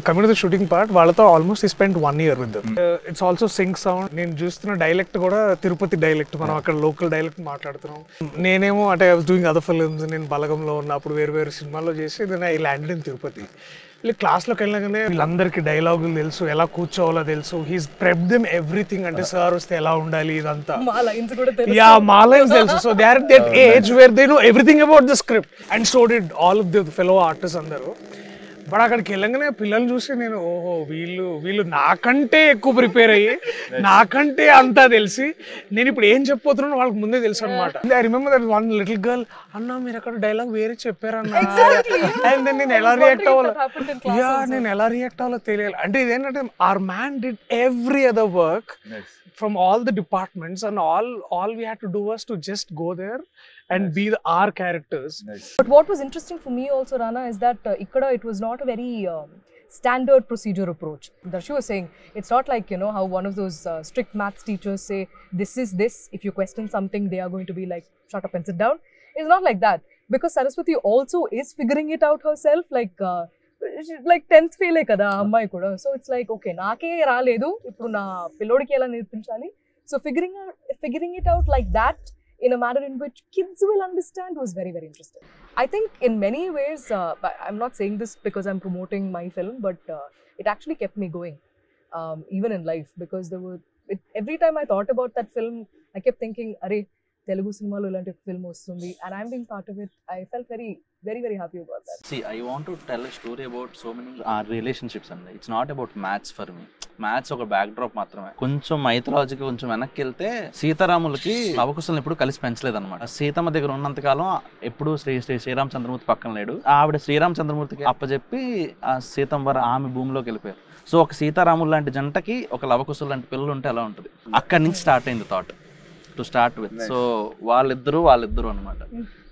Coming to the shooting part వాళ్ళతో almost I spend 1 year with them. It's also sync sound. నేను చూస్తున్న dialect కూడా Tirupati dialect, మనం అక్కడ లోకల్ డైలెక్ట్ మాట్లాడుతున్నాం. నేనేమో అంటే I was doing other films, నేను బలగంలో ఉన్నప్పుడు వేరు వేరు సినిమాల్లో చేసి నేను ఐ ల్యాండెడ్ ఇన్ తిరుపతి. వీళ్ళు క్లాస్లోకి వెళ్ళగానే వీళ్ళందరికీ డైలాగులు తెలుసు, ఎలా కూర్చోవాలో తెలుసు. He's prep them everything. అంటే సార్ వస్తే ఎలా ఉండాలి ఇదంతా, మా లైన్స్ తెలుసు. So they are that age where they know everything about the script and so did all of the fellow artist అందరూ. బట్ అక్కడికి వెళ్ళగానే పిల్లలు చూసి నేను ఓహో వీళ్ళు నాకంటే ఎక్కువ ప్రిపేర్ అయ్యి నాకంటే అంతా తెలిసి నేను ఇప్పుడు ఏం చెప్పబోతున్నానో వాళ్ళకి ముందే తెలుసు అనమాట. I remember that one little girl, అన్న మీరు అక్కడ డైలాగ్ వేరే చెప్పారన్న, అండ్ నేను ఎలా రియాక్ట్ అవ్వాలో తెలియాలి. అంటే ఇదేంటంటే our man did every other work from all the departments, and all we had to do was to just go there and be our characters. But what was interesting for me also, Rana, is that ikkada it was not a very standard procedure approach. Darshi was saying it's not like, you know, how one of those strict maths teachers say this is this, if you question something they are going to be like shut up and sit down. It's not like that, because Saraswati also is figuring it out herself, like 10th fail kada అమ్మాయి కూడా. So it's like okay, నాకే రాలేదు ఇప్పుడు నా పిల్లోడికి ఎలా నేర్పించాలి. So figuring it out like that in a manner in which kids will understand was very, very interesting. I think in many ways, I'm not saying this because I'm promoting my film, but it actually kept me going, even in life, because every time I thought about that film, I kept thinking, "Arey, Telugu cinema lo ilanti film vastundi," and I'm being part of it. I felt very, very, very happy about that. See, I want to tell a story about so many relationships, and it's not about maths for me. Maths ఒక back drop మాత్రమే. కొంచెం మైథాలజీకి కొంచెం వెనక్కి వెళ్తే సీతారాములకి లవకుశలను ఎప్పుడు కలిసి పెంచలేదు అనమాట. సీతమ్మ దగ్గర ఉన్నంతకాలం ఎప్పుడు శ్రీరామచంద్రమూర్తి పక్కన లేడు. ఆవిడ శ్రీరామచంద్రమూర్తికి అప్పచెప్పి ఆ సీతమ్మ ఆమె భూమిలోకి వెళ్ళిపోయారు. సో ఒక సీతారాములు లాంటి జంటకి ఒక లవకుశులు లాంటి పిల్లలు ఉంటే ఎలా ఉంటుంది. అక్కడి నుంచి స్టార్ట్ అయింది thought to start with. So వాళ్ళిద్దరు అనమాట.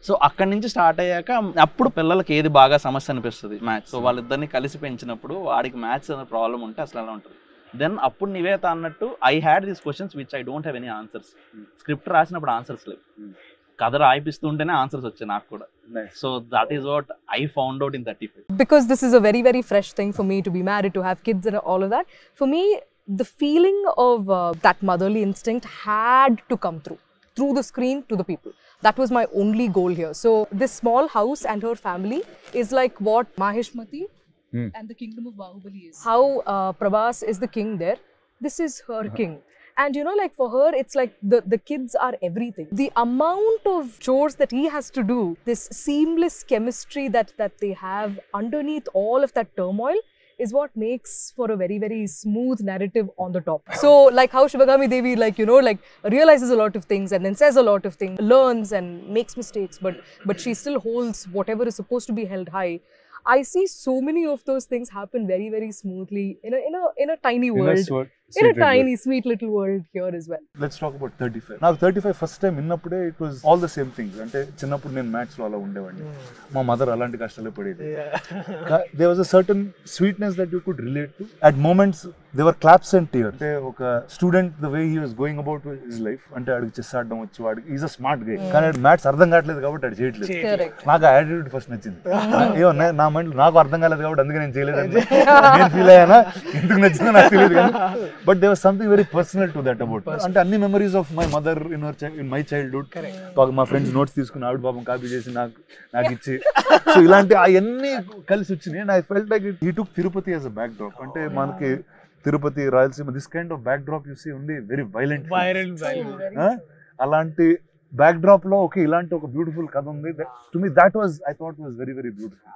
సో అక్కడి నుంచి స్టార్ట్ అయ్యాక అప్పుడు పిల్లలకి ఏది బాగా సమస్య అనిపిస్తుంది, మ్యాథ్స్. సో వాళ్ళిద్దరిని కలిసి పెంచినప్పుడు వాడికి మ్యాథ్స్ అనే ప్రాబ్లం ఉంటే అసలు ఎలా ఉంటుంది. దెన్ అప్పుడు నివేత అన్నట్టు I had these questions which I don't have any answers. Script రాసినప్పుడు ఆన్సర్స్ లేవు, కథ రాయిపిస్తుంటేనే ఆన్సర్స్ వచ్చాయి నాకు కూడా. So that is what I found out in 35. Because this is a very, very fresh thing for me to be married, to have kids and all of that. For me, the feeling of that motherly instinct had to come through the screen to the people. That was my only goal here. So this small house and her family is like what Maheshmati and the kingdom of Bahubali is. How Prabhas is the king there. This is her king. And you know, like for her, it's like the kids are everything. The amount of chores that he has to do, this seamless chemistry that they have underneath all of that turmoil, is what makes for a very, very smooth narrative on the top. So like how Shivagami Devi, like, you know, like realizes a lot of things and then says a lot of things, learns and makes mistakes, but she still holds whatever is supposed to be held high. I see so many of those things happen very, very smoothly in a tiny world. In a tiny, sweet little world here as well. Let's talk about 35. Now 35 first time innappude it was all the same things. Ante chinnappudu nenu maths lo ala undevandi. Ma mother alanti kashtalu padedi. There was a certain sweetness that you could relate to. At moments there were claps and tears. Ante oka student, the way he was going about his life, ante adiki chess aadam vachu vaadi, he is a smart guy. Kani maths ardham kaatledu kabatti adi cheyatledu. Correct. Naaku attitude first nachindi. Ayyo na mind naaku ardham kaledu kabatti anduke nenu cheyaledu. Nenu feel ayyana enduku nachinదో naaku teliyadu gaani. But there was something very personal to that about. And any memories of my mother in my childhood. My friends notes తీసుకుని ఆవిడ పాపం copy చేసి నాకు ఇచ్చి, so ఇలాంటి అవన్నీ కలిసి వచ్చినాయి. And I felt like he took Tirupati as a backdrop. అంటే మనకి Tirupati, Rayalaseema, this kind of backdrop you see only very violent. అలాంటి backdrop లో ఓకే ఇలాంటి ఒక బ్యూటిఫుల్ కథ ఉంది. To me that was, I thought was very, very beautiful.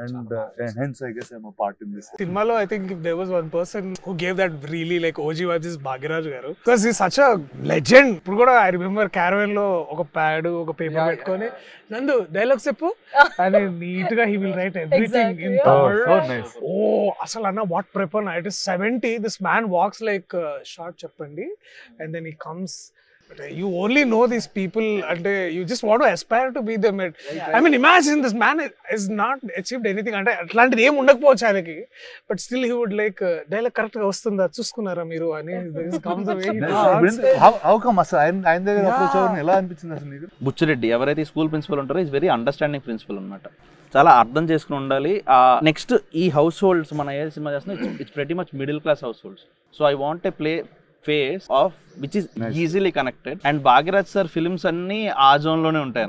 And hence I guess I'm a part in this. సినిమాలో I think if there was one person who gave that really like OG vibes is Bhagiraj garu, because he's such a legend. ఇప్పుడు కూడా I remember caravan లో ఒక pad ఒక paper పెట్టుకొని నందు dialogue చెప్పు అని నీట్ గా he will write everything in Tamil. So nice. అసలు అన్న what prep on it is 70. This man walks like short చెప్పండి, and then he comes. You only know these people and you just want to aspire to be them. I mean, imagine this man is not achieved anything అంటే అట్లాంటిది ఏం ఉండకపోవచ్చు ఆయనకి, but still he would like dialogue correct గా వస్తుందా చూసుకున్నారా మీరు అని. How come అసలు ఆయన దగ్గర అప్రోచ్ అవ్వడం ఎలా అనిపించింది అసలు నీకు? బుచ్చిరెడ్డి ఎవరైతే స్కూల్ ప్రిన్సిపల్ ఉంటారో ఈజ్ వెరీ అండర్స్టాండింగ్ ప్రిన్సిపల్ అనమాట. చాలా అర్థం చేసుకుని ఉండాలి. నెక్స్ట్ ఈ హౌస్ హోల్డ్స్ మన ఏ సినిమా చేస్తున్నా it's pretty much middle class house holds. So I want a play face of which is easily connected. And Bhagyaraj sir films అన్ని ఆ జోన్ లోనే ఉంటాయి.